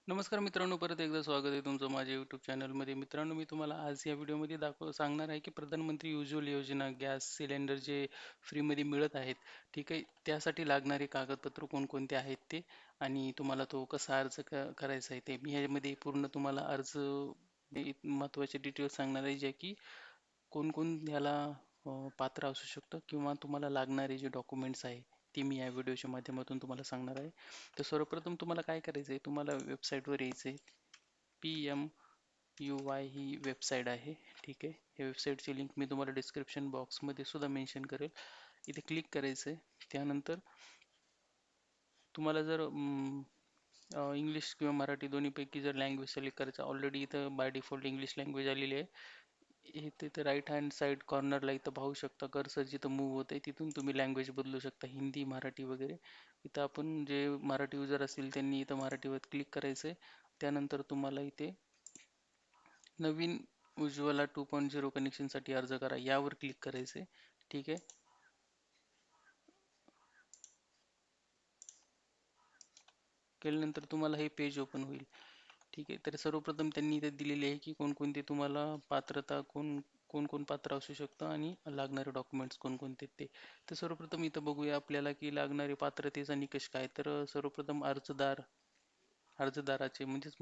नमस्कार मित्रांनो, परत एकदा स्वागत आहे तुमचं माझ्या YouTube चॅनलमध्ये. मित्रांनो, मी तुम्हाला आज या व्हिडिओमध्ये सांगणार आहे की प्रधानमंत्री उज्ज्वल योजना गॅस सिलेंडर जे फ्रीमध्ये मिळत आहेत, ठीक आहे. त्यासाठी लागणारे कागदपत्र कोणकोणते आहेत ते आणि तुम्हाला तो कसा अर्ज करायचा आहे ते. मी यामध्ये पूर्ण तुम्हाला महत्त्वाचे डिटेल्स सांगणार आहे, जे की कोण-कोण ह्याला पात्र असू शकतं किंवा तुम्हाला लागणारे जे डॉक्युमेंट्स आहे, ते मी या व्हिडिओच्या माध्यमातून तुम्हाला सांगणार आहे. तर सर्वप्रथम तुम्हाला काय करायचं आहे, तुम्हाला वेबसाईटवर यायचं आहे. PMUY ही वेबसाईट आहे, ठीक आहे. या वेबसाईटची लिंक मी तुम्हाला डिस्क्रिप्शन बॉक्समध्ये सुद्धा मेन्शन करेल. इथे क्लिक करायचं आहे. त्यानंतर तुम्हाला जर इंग्लिश किंवा मराठी दोन्हीपैकी जर लँग्वेज सिलेक्ट करायचं, ऑलरेडी इथं बाय डिफॉल्ट इंग्लिश लँग्वेज आलेली आहे. इथे तर राईट हँड साईड कॉर्नरला इथं पाहू शकता, कर्सर जिथं मूव्ह होतंय तिथून तुम्ही लँग्वेज बदलू शकता, हिंदी, मराठी वगैरे. इथं आपण जे मराठी युजर असतील त्यांनी इथं मराठीवर क्लिक करायचं आहे. त्यानंतर तुम्हाला इथे नवीन उज्ज्वला 2.0 कनेक्शनसाठी अर्ज करा यावर क्लिक करायचं आहे, ठीक आहे. केल्यानंतर तुम्हाला हे पेज ओपन होईल, ठीक आहे. तर सर्वप्रथम त्यांनी इथे दिलेले आहे की कोणकोणते तुम्हाला पात्रता, कोण पात्र असू शकतं आणि लागणारे डॉक्युमेंट्स कोणकोणते ते. तर सर्वप्रथम इथं बघूया आपल्याला की लागणारे पात्रतेचा निकष काय. तर सर्वप्रथम अर्जदाराचे म्हणजेच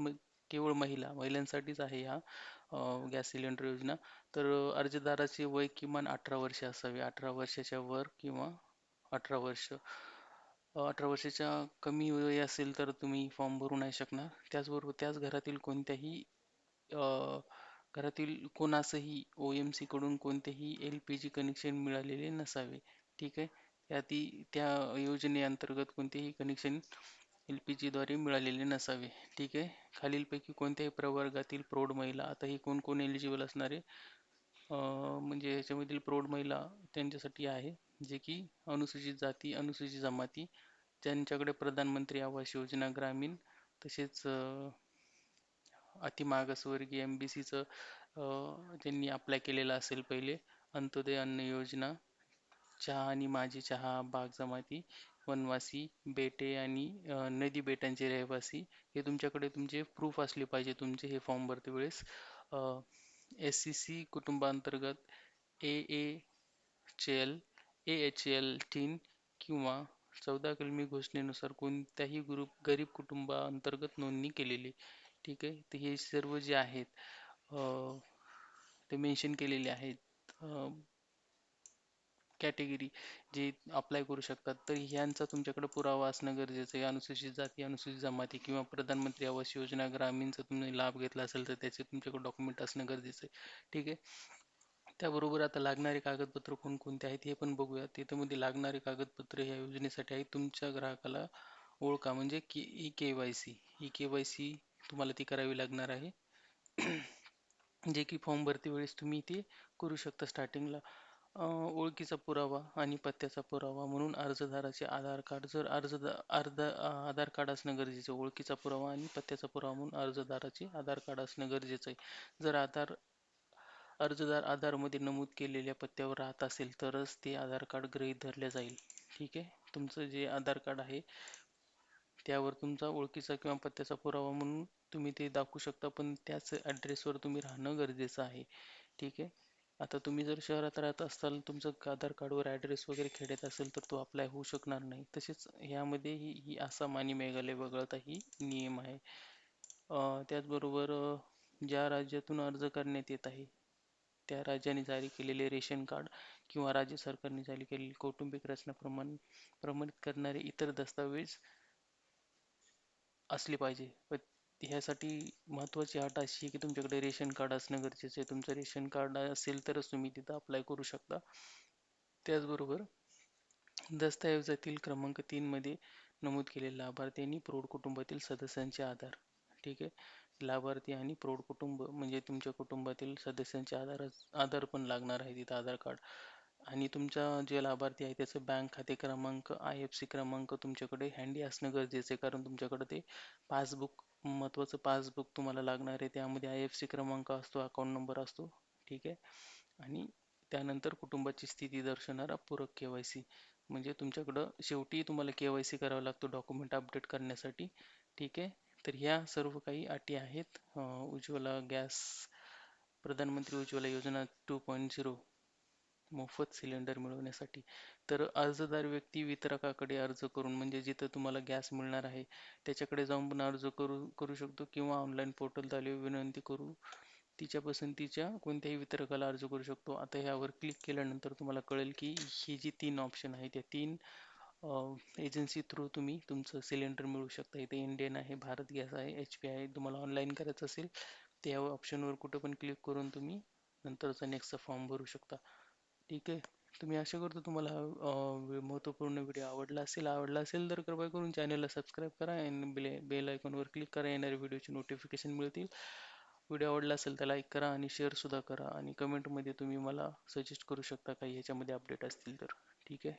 केवळ महिलांसाठीच आहे हा गॅस सिलेंडर योजना. तर अर्जदाराचे वय किमान 18 वर्ष असावे. 18 वर्षाच्या वर किंवा 18 वर्ष 18 वर्षाच्या कमी वय असेल तर तुम्ही फॉर्म भरू नाही शकणार. त्याचबरोबर त्याच घरातील कोणत्याही अ, घरातील कोणासही OMC कडून कोणतेही LPG कनेक्शन मिळालेले नसावे, ठीक आहे. त्या योजनेअंतर्गत कोणतेही कनेक्शन LPG द्वारे मिळालेले नसावे, ठीक आहे. खालीलपैकी कोणत्याही प्रवर्गातील प्रौढ महिला, आता ही कोण कोण एलिजिबल असणारे म्हणजे याच्यामधील प्रौढ महिला त्यांच्यासाठी आहे, जे की अनुसूचित जाती, अनुसूचित जमाती, ज्यांच्याकडे प्रधानमंत्री आवास योजना ग्रामीण, तसेच अतिमागासवर्गीय MBCचं ज्यांनी अप्लाय केलेलं असेल पहिले, अंत्योदय अन्न योजना, चहा आणि माझी चहा, बाग जमाती, वनवासी, बेटे आणि नदी बेटांचे रहिवासी, हे तुमच्याकडे तुमचे प्रूफ असले पाहिजे तुमचे हे फॉर्म भरते वेळेस. SCC कुटुंबांतर्गत AHL 3 किंवा 14 कलमी घोषणेनुसार कोणत्याही गरीब कुटुंबाअंतर्गत नोंदणी केलेली, ठीक आहे. तर हे सर्व जे आहेत ते मेन्शन केलेले आहेत कॅटेगरी जे अप्लाय करू शकतात. तर ह्यांचा तुमच्याकडे पुरावा असणं गरजेचं आहे. अनुसूचित जाती, अनुसूचित जमाती किंवा प्रधानमंत्री आवास योजना ग्रामीणचा तुम्ही लाभ घेतला असेल तर त्याचे तुमच्याकडे डॉक्युमेंट असणं गरजेचं आहे, ठीक आहे. त्याबरोबर आता लागणारे कागदपत्र कोणकोणते आहेत हे पण बघूया. त्याच्यामध्ये लागणारे कागदपत्र ह्या योजनेसाठी आहेत. तुमच्या ग्राहकाला ओळखा म्हणजे की ई केवायसी तुम्हाला ती करावी लागणार आहे. जे की फॉर्म भरते वेळेस तुम्ही ते करू शकता स्टार्टिंगला. ओळखीचा पुरावा आणि पत्त्याचा पुरावा म्हणून अर्जदाराचे आधार कार्ड, जर आधार कार्ड असणं गरजेचं आहे. ओळखीचा पुरावा आणि पत्त्याचा पुरावा म्हणून अर्जदाराचे आधार कार्ड असणं गरजेचं आहे. जर अर्जदार आधारमध्ये नमूद केलेल्या पत्त्यावर राहत असेल तरच ते आधार कार्ड गृहीत धरले जाईल, ठीक आहे. तुमचं जे आधार कार्ड आहे त्यावर तुमचा ओळखीचा किंवा पत्त्याचा पुरावा म्हणून तुम्ही ते दाखवू शकता, पण त्याच ॲड्रेसवर तुम्ही राहणं गरजेचं आहे, ठीक आहे. आता तुम्ही जर शहरात राहत असाल, तुमचं आधार कार्डवर ॲड्रेस वगैरे खेड्यात असेल तर तो अप्लाय होऊ शकणार नाही. तसेच ह्यामध्ये ही आसाम आणि मेघालय वगळता ही नियम आहे. त्याचबरोबर ज्या राज्यातून अर्ज करण्यात येत आहे त्या राज्याने जारी केलेले रेशन कार्ड किंवा राज्य सरकारने जारी केलेले कौटुंबिक रचना प्रमाणित करणारे इतर दस्तावेज असले पाहिजे. पण ह्यासाठी महत्त्वाची अट अशी आहे की तुमच्याकडे रेशन कार्ड असणं गरजेचं आहे. तुमचं रेशन कार्ड असेल तरच तुम्ही तिथं अप्लाय करू शकता. त्याचबरोबर दस्तऐवजातील क्रमांक 3 मध्ये नमूद केलेले लाभार्थी आणि प्रौढ कुटुंबातील सदस्यांचे आधार, ठीक आहे. लाभार्थी आणि प्रौढ कुटुंब म्हणजे तुमच्या कुटुंबातील सदस्यांचे आधार पण लागणार आहे तिथं, आधार कार्ड. आणि तुमचा जे लाभार्थी आहे त्याचं बँक खाते क्रमांक, IFC क्रमांक तुमच्याकडे हँडी असणं गरजेचं आहे, कारण तुमच्याकडे ते पासबुक, महत्त्वाचं पासबुक तुम्हाला लागणार आहे. त्यामध्ये IFC क्रमांक असतो, अकाउंट नंबर असतो, ठीक आहे. आणि त्यानंतर कुटुंबाची स्थिती दर्शवणारा पूरक KYC, म्हणजे तुमच्याकडं शेवटी तुम्हाला KYC करावा लागतो डॉक्युमेंट अपडेट करण्यासाठी, ठीक आहे. तर ह्या सर्व काही अटी आहेत उज्ज्वला गॅस प्रधानमंत्री उज्ज्वला योजना 2.0 मोफत सिलेंडर मिळवण्यासाठी. तर अर्जदार व्यक्ती वितरकाकडे अर्ज करून म्हणजे जिथं तुम्हाला गॅस मिळणार आहे त्याच्याकडे जाऊन पण अर्ज करू करू शकतो किंवा ऑनलाईन पोर्टलद्वारे विनंती करू तिच्या पसंतीच्या कोणत्याही वितरकाला अर्ज करू शकतो. आता ह्यावर क्लिक केल्यानंतर तुम्हाला कळेल की ही जी 3 ऑप्शन आहेत त्या 3 एजन्सी थ्रू तुम्ही तुमचं सिलेंडर मिळवू शकता. इथे इंडियन आहे, भारत गॅस आहे, HP आहे. तुम्हाला ऑनलाईन करायचं असेल त्या ऑप्शनवर कुठं पण क्लिक करून तुम्ही नंतरचा नेक्स्टचा फॉर्म भरू शकता. ठीक आहे. तुम्ही आशा करतो तुम्हाला महत्त्वपूर्ण व्हिडिओ आवडला असेल तर कृपया करून चॅनलला सबस्क्राईब करा आणि बेल आयकॉनवर क्लिक करा. येणाऱ्या व्हिडिओची नोटिफिकेशन मिळतील. व्हिडिओ आवडला असेल तर लाईक करा आणि शेअर सुद्धा करा आणि कमेंटमध्ये तुम्ही मला सजेस्ट करू शकता काही ह्याच्यामध्ये अपडेट असतील तर. ठीक आहे.